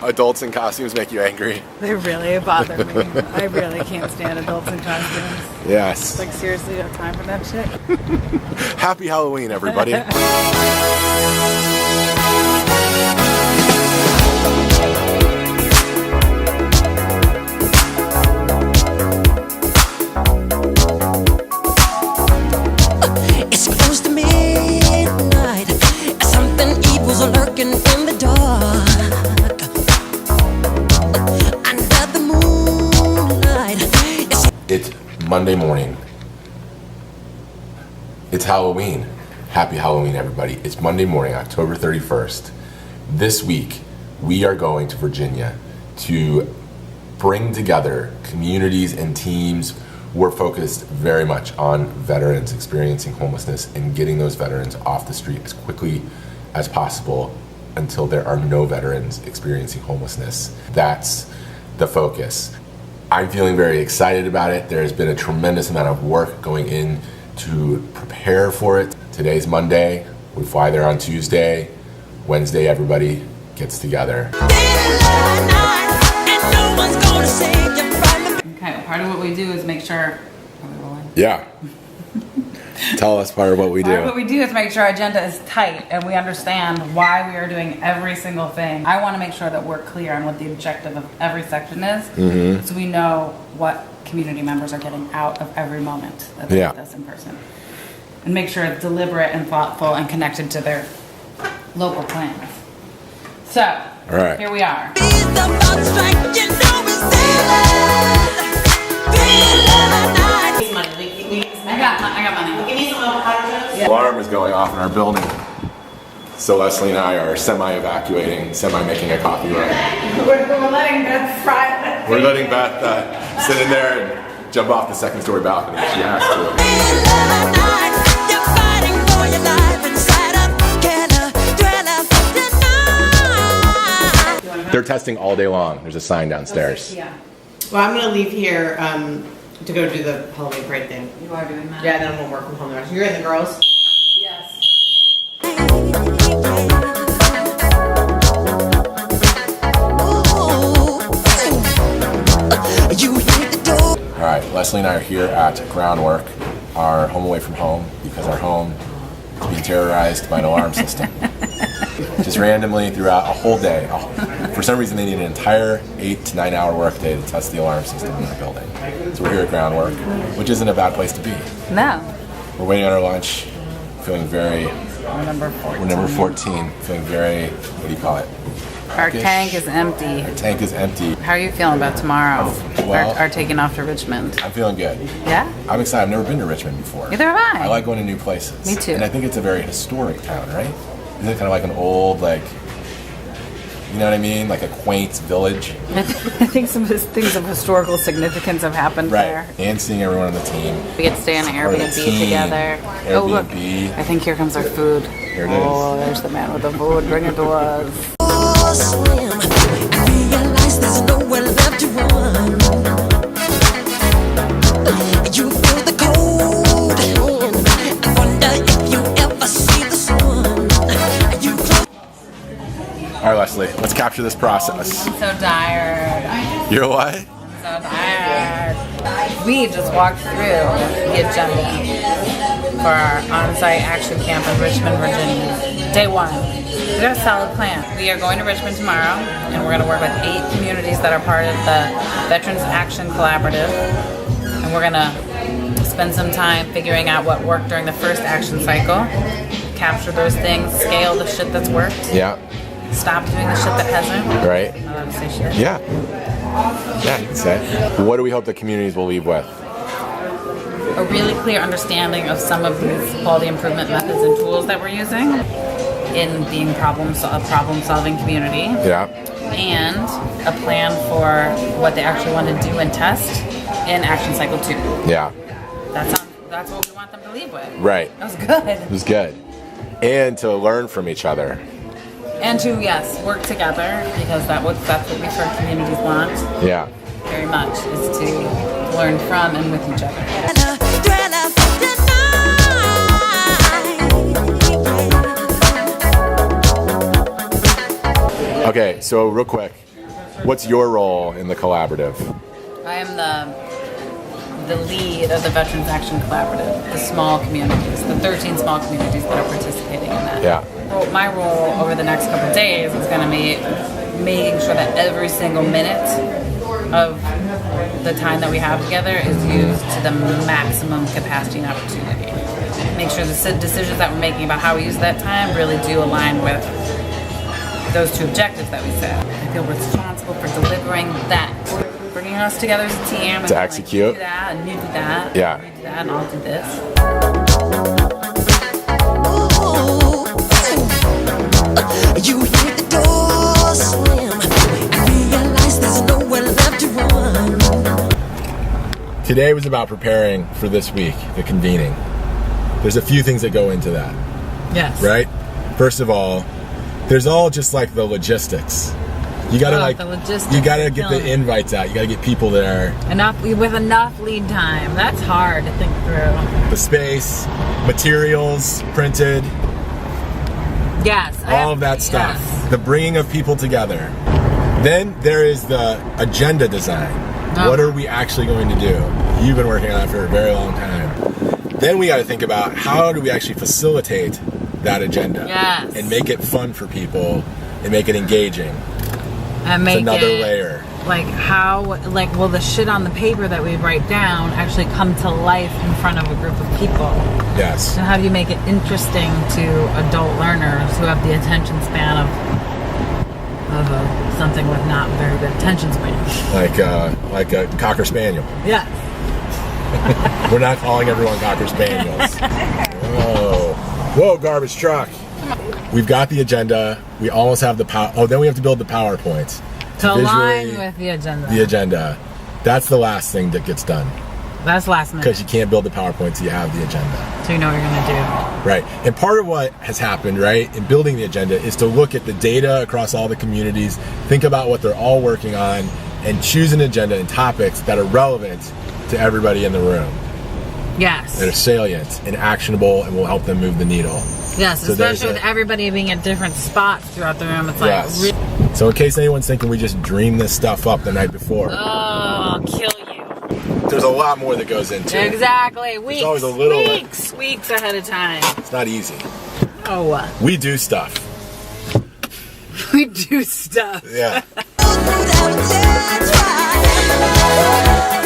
adults in costumes make you angry? They really bother me. I really can't stand adults in costumes. Yes. Like, seriously, you have time for that shit? Happy Halloween, everybody. It's close to midnight. Something evil's lurking in the dark. Under the moonlight. It's Monday morning. It's Halloween. Happy Halloween, everybody. It's Monday morning, October 31st. This week, we are going to Virginia to bring together communities and teams. We're focused very much on veterans experiencing homelessness and getting those veterans off the street as quickly as possible until there are no veterans experiencing homelessness. That's the focus. I'm feeling very excited about it. There's been a tremendous amount of work going in to prepare for it. Today's Monday. We fly there on Tuesday. Wednesday, everybody gets together. Okay, part of what we do is make sure... Are we rolling? Yeah. Tell us part of what we do. Part of what we do is make sure our agenda is tight and we understand why we are doing every single thing. I want to make sure that we're clear on what the objective of every section is, so we know what community members are getting out of every moment that they're with us in person. And make sure it's deliberate and thoughtful and connected to their local plans. So, all right. Here we are. I got money. Give me some avocados. The alarm is going off in our building. So Leslie and I are semi-evacuating, semi-making a coffee run. We're letting Beth fry. We're letting Beth sit in there and jump off the second story balcony if she has to. They're testing all day long. There's a sign downstairs. Yeah. Well, I'm going to leave here to go do the Halloween parade thing. You are doing that? Yeah, then we'll work from home the rest. You're in the girls? Yes. All right, Leslie and I are here at Groundwork, our home away from home, because our home is being terrorized by an alarm system. Just randomly throughout a whole day. For some reason, they need an entire 8 to 9 hour work day to test the alarm system in our building. So we're here at Groundwork, which isn't a bad place to be. No. We're waiting on our lunch, feeling very... We're number 14. We're number 14, feeling very, what do you call it? Our tank is empty. Our tank is empty. How are you feeling about tomorrow? Well, our taking off to Richmond. I'm feeling good. Yeah? I'm excited. I've never been to Richmond before. Neither have I. I like going to new places. Me too. And I think it's a very historic town, right? Isn't it kind of like an old, like, you know what I mean? Like a quaint village. I think some things of historical significance have happened there. And seeing everyone on the team. We get to stay on an Airbnb together. Airbnb. Oh, look. I think here comes our food. Here it is. Oh, there's the man with the food. Bring it to us. You feel the cold hand. I wonder if you ever see the sun. All right, Leslie, let's capture this process. I'm so tired. You're what? So tired. We just walked through the agenda for our on-site action camp in Richmond, Virginia. Day 1. We got a solid plan. We are going to Richmond tomorrow, and we're going to work with 8 communities that are part of the Veterans Action Collaborative. And we're going to spend some time figuring out what worked during the first action cycle, capture those things, scale the shit that's worked. Yeah. Stop doing the shit that hasn't. Right. I'm not allowed to say shit. Yeah. Yeah, you can say. What do we hope the communities will leave with? A really clear understanding of some of these quality improvement methods and tools that we're using in being a problem-solving community. Yeah. And a plan for what they actually want to do and test in Action Cycle 2. Yeah. That's what we want them to leave with. Right. That was good. It was good. And to learn from each other. And to, yes, work together, because that's what we've heard communities want. Yeah. Very much, is to learn from and with each other. Okay, so real quick, What's your role in the collaborative? I am the lead of the Veterans Action Collaborative, the small communities, the 13 small communities that are participating in that. Yeah. Well, my role over the next couple of days is going to be making sure that every single minute of the time that we have together is used to the maximum capacity and opportunity. Make sure the decisions that we're making about how we use that time really do align with those two objectives that we set. I feel responsible for delivering that. Bringing us together as a team. And To execute. Like, you do that, and you do that. Yeah. And you do that, and I'll do this. Ooh, you hear the door slam and realize there's nowhere left to run. Today was about preparing for this week, the convening. There's a few things that go into that, Yes. right? First of all, there's all just like the logistics. You gotta the logistics you gotta is get the killing it. invites out. You gotta get people there. With enough lead time. That's hard to think through. The space, materials printed, Yes. all of that stuff. Yes. The bringing of people together. Then there is the agenda design. Oh. What are we actually going to do? You've been working on it for a very long time. Then we got to think about how do we actually facilitate that agenda Yes. and make it fun for people and make it engaging. And It's make another it, layer. Like will the shit on the paper that we write down actually come to life in front of a group of people? Yes. And how do you make it interesting to adult learners who have the attention span of something with not very good attention span? Like a Cocker Spaniel. Yeah. We're not calling everyone Cocker Spaniels. Whoa, garbage truck. We've got the agenda. We almost have the then we have to build the PowerPoints. To align visually- with the agenda. The agenda. That's the last thing that gets done. That's last minute. Because you can't build the PowerPoint till you have the agenda. So you know what you're going to do. Right. And part of what has happened, right, in building the agenda is to look at the data across all the communities, think about what they're all working on, and choose an agenda and topics that are relevant to everybody in the room, Yes. that are salient and actionable and will help them move the needle. Yes, So there's especially with everybody being at different spots throughout the room. It's like, Yes. So in case anyone's thinking we just dreamed this stuff up the night before, oh, I'll kill you. there's a lot more that goes into it. Exactly. Weeks. always a little- Weeks ahead of time. It's not easy. Oh, We do stuff. we do stuff. Yeah. That's right.